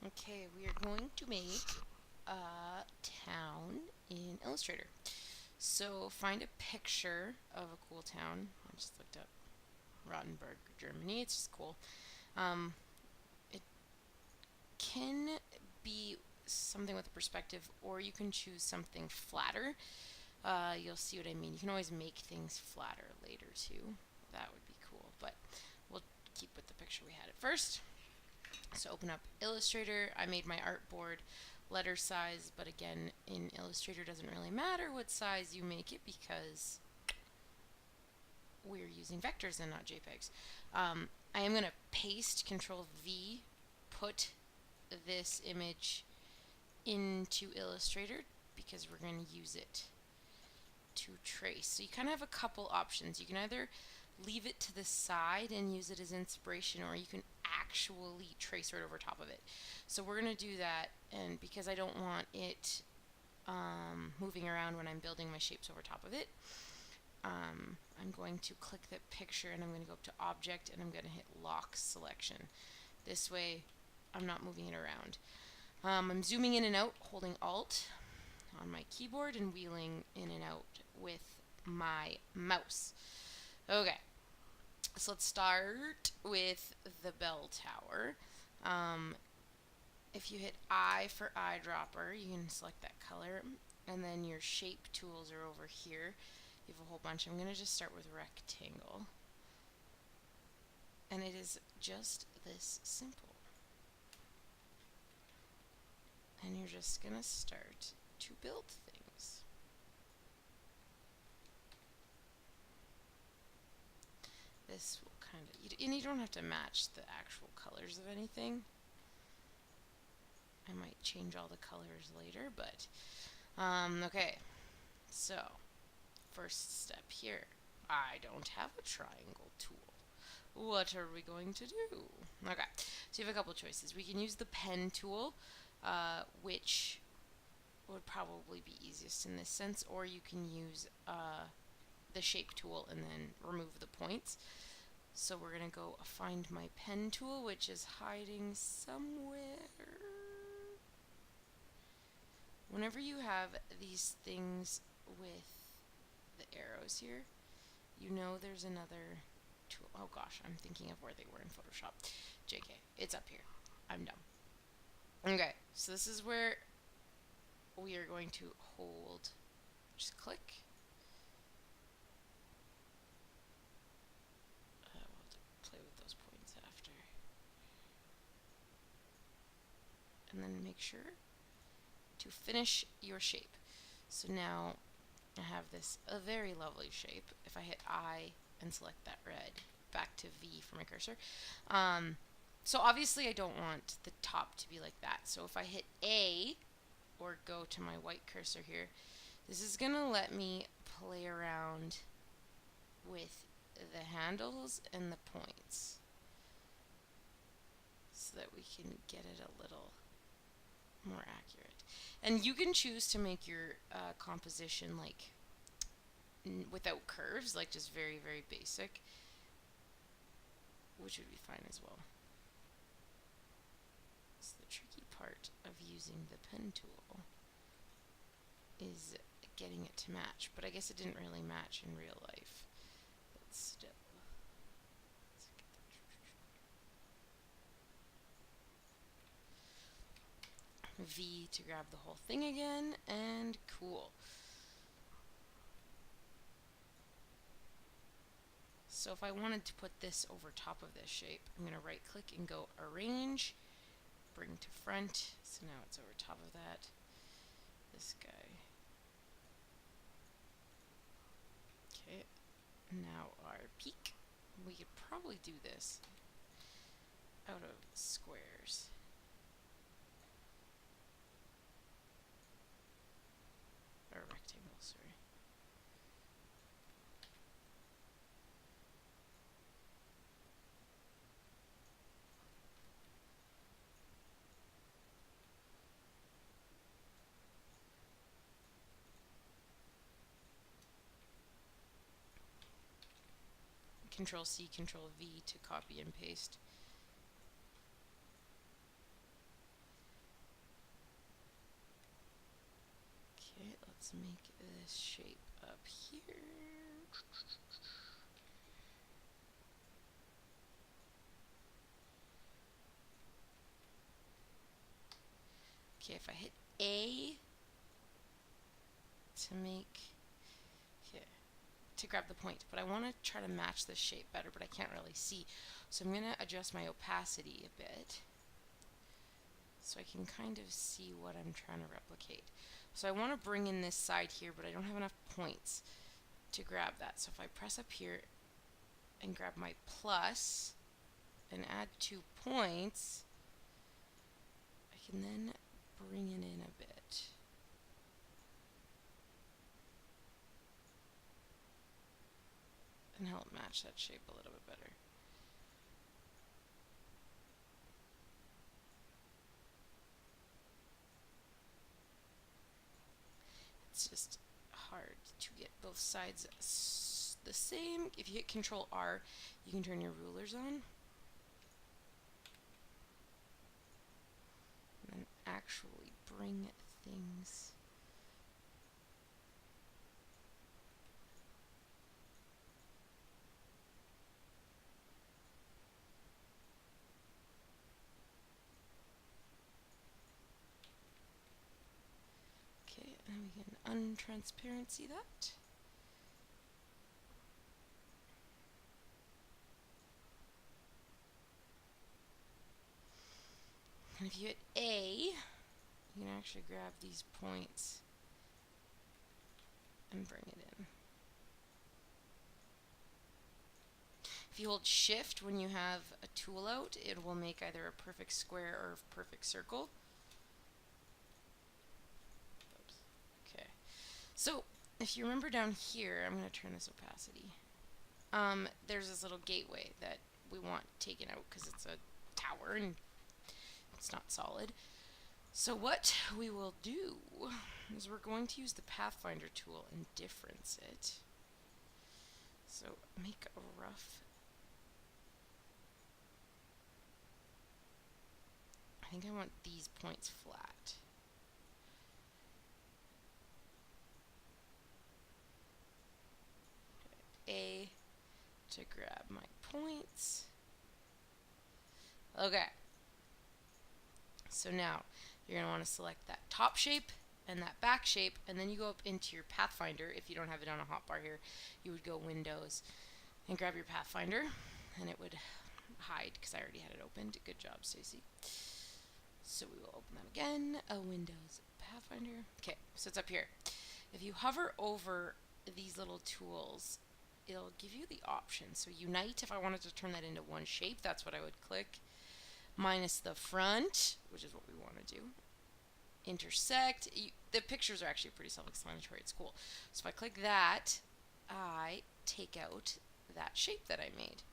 Okay, we are going to make a town in Illustrator. So find a picture of a cool town. I just looked up Rottenburg, Germany. It's just cool. It can be something with a perspective, or you can choose something flatter. You'll see what I mean. You can always make things flatter later too. That would be cool, but we'll keep with the picture we had at first. So open up Illustrator. I made my artboard letter size, but again, in Illustrator it doesn't really matter what size you make it because we're using vectors and not JPEGs. I am going to paste Control V, put this image into Illustrator because we're going to use it to trace. So you kind of have a couple options. You can either leave it to the side and use it as inspiration, or you can actually trace right over top of it. So we're going to do that, and because I don't want it moving around when I'm building my shapes over top of it, I'm going to click the picture and I'm going to go up to Object and I'm going to hit Lock Selection. This way I'm not moving it around. I'm zooming in and out, holding Alt on my keyboard and wheeling in and out with my mouse. Okay, so let's start with the bell tower. If you hit I for eyedropper, you can select that color, and then your shape tools are over here. You have a whole bunch. I'm going to just start with rectangle, and it is just this simple. And you're just going to start to build things. This will kind of, and you don't have to match the actual colors of anything. I might change all the colors later, but okay. So first step here, I don't have a triangle tool. What are we going to do? Okay, so you have a couple choices. We can use the pen tool, which would probably be easiest in this sense, or you can use the shape tool and then remove the points. So we're going to go find my pen tool, which is hiding somewhere. Whenever you have these things with the arrows here, you know there's another tool. Oh gosh, I'm thinking of where they were in Photoshop. JK, it's up here. I'm dumb. Okay, so this is where we are going to hold, just click. We'll have to play with those points after. And then make sure to finish your shape. So now I have this a very lovely shape. If I hit I and select that red, back to V for my cursor. So obviously I don't want the top to be like that. So if I hit A or go to my white cursor here, this is going to let me play around with the handles and the points so that we can get it a little more accurate. And you can choose to make your composition like without curves, like just very, very basic, which would be fine as well. So the tricky part of using the pen tool is getting it to match, but I guess it didn't really match in real life. But still. V to grab the whole thing again, and cool. So if I wanted to put this over top of this shape, I'm going to right click and go Arrange, bring to front, so now it's over top of that. This guy. Okay, now our peak. We could probably do this out of squares. Or rectangle, sorry. Control C, Control V to copy and paste. let's make this shape up here. Okay, if I hit A to make, okay, to grab the point, but I want to try to match this shape better, but I can't really see. So I'm going to adjust my opacity a bit so I can kind of see what I'm trying to replicate. So I want to bring in this side here, but I don't have enough points to grab that. So if I press up here and grab my plus and add 2 points, I can then bring it in a bit. And help match that shape a little bit better. It's just hard to get both sides the same. If you hit Control R, you can turn your rulers on. And then actually bring things. Okay, and we can untransparency that. And if you hit A, you can actually grab these points and bring it in. If you hold Shift when you have a tool out, it will make either a perfect square or a perfect circle. Oops. Okay. So, if you remember down here, I'm going to turn this opacity. There's this little gateway that we want taken out because it's a tower and it's not solid. So what we will do is we're going to use the Pathfinder tool and difference it. So make a rough, I think I want these points flat. A to grab my points. Okay. So now you're going to want to select that top shape and that back shape, and then you go up into your Pathfinder. If you don't have it on a hotbar here, you would go Windows and grab your Pathfinder, and it would hide because I already had it opened. Good job, Stacy. So we will open that again. A Windows Pathfinder. Okay, so it's up here. If you hover over these little tools, it'll give you the option. So Unite, if I wanted to turn that into one shape, that's what I would click. Minus the front, which is what we want to do. Intersect. The pictures are actually pretty self-explanatory. It's cool. So if I click that, I take out that shape that I made.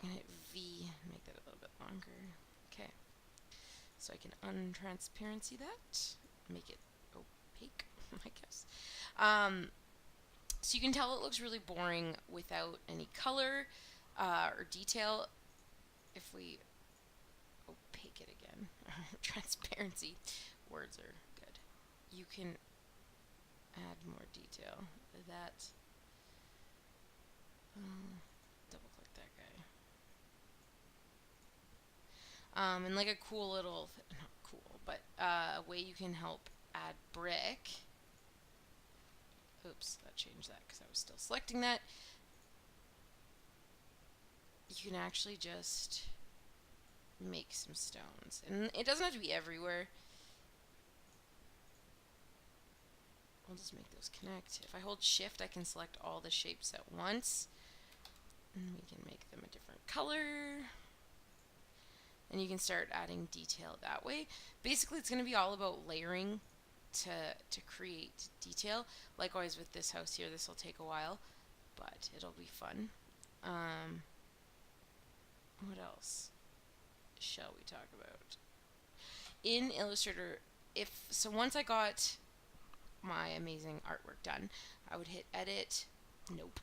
I'm going to hit V, make that a little bit longer. Okay. So I can untransparency that, make it opaque, I guess. So you can tell it looks really boring without any color or detail. If we opaque it again, transparency, words are good. You can add more detail. That, double click that guy. And like a cool little, not cool, but a way you can help add brick. Oops, that changed that because I was still selecting that. You can actually just make some stones. And it doesn't have to be everywhere. I'll just make those connect. If I hold Shift, I can select all the shapes at once. And we can make them a different color. And you can start adding detail that way. Basically, it's going to be all about layering to create detail. Likewise with this house here, this will take a while, but it'll be fun. What else shall we talk about? In Illustrator, once I got my amazing artwork done, I would hit Edit, nope,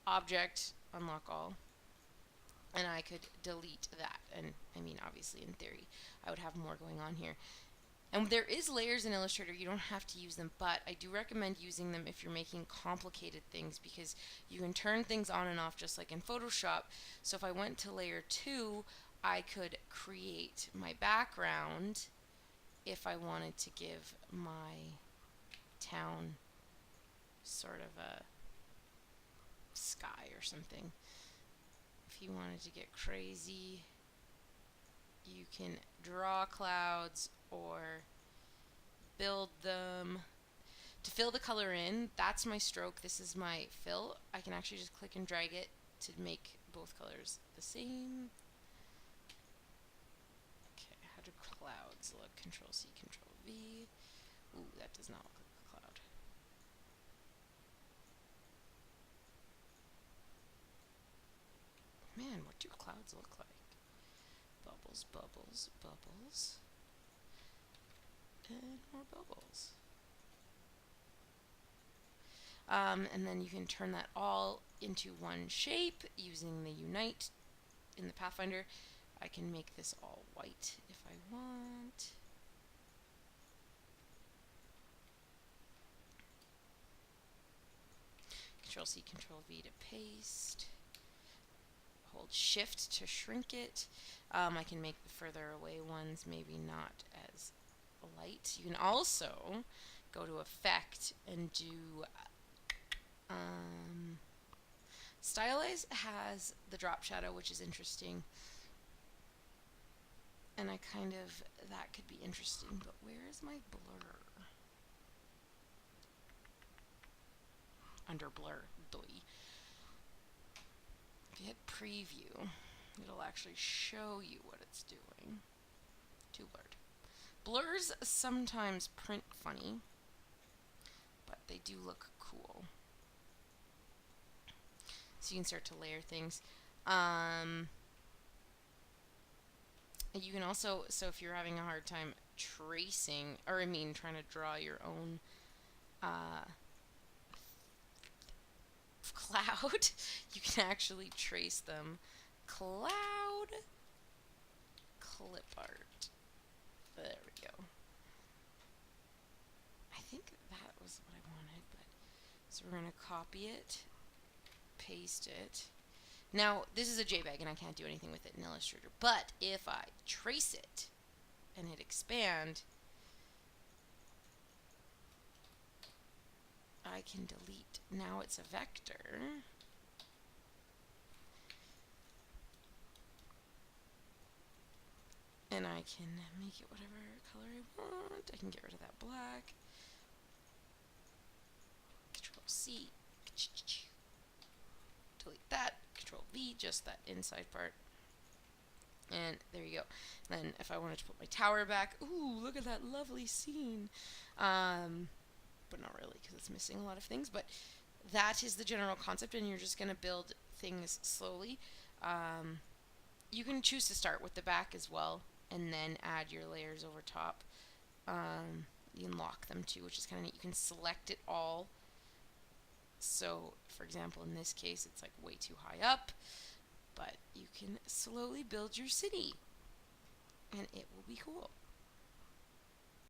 Object, Unlock All, and I could delete that. And I mean, obviously, in theory, I would have more going on here. And there is layers in Illustrator. You don't have to use them, but I do recommend using them if you're making complicated things, because you can turn things on and off just like in Photoshop. So if I went to layer 2, I could create my background if I wanted to give my town sort of a sky or something. If you wanted to get crazy, you can draw clouds or build them. To fill the color in, that's my stroke, this is my fill. I can actually just click and drag it to make both colors the same. Okay, how do clouds look? Control C, Control V. Ooh, that does not look like a cloud. Man, what do clouds look like? Bubbles, bubbles, bubbles. And more bubbles. And then you can turn that all into one shape using the Unite in the Pathfinder. I can make this all white if I want. Control C, Control V to paste. Hold Shift to shrink it. I can make the further away ones maybe not as light. You can also go to Effect and do Stylize has the drop shadow, which is interesting. And that could be interesting, but where is my blur? Under blur, doy. If you hit preview, it'll actually show you what it's doing. Too blurred. Blurs sometimes print funny, but they do look cool. So you can start to layer things. You can also, so if you're having a hard time tracing, or I mean trying to draw your own cloud, you can actually trace them. Cloud clip art. There we go. I think that was what I wanted, but so we're going to copy it, paste it. Now, this is a JPEG and I can't do anything with it in Illustrator, but if I trace it and hit expand, I can delete. Now it's a vector. And I can make it whatever color I want. I can get rid of that black. Control C. Delete that. Control V, just that inside part. And there you go. Then if I wanted to put my tower back, ooh, look at that lovely scene. But not really, because it's missing a lot of things. But that is the general concept, and you're just going to build things slowly. You can choose to start with the back as well, and then add your layers over top. You can lock them too, which is kind of neat. You can select it all. So, for example, in this case, it's like way too high up, but you can slowly build your city, and it will be cool.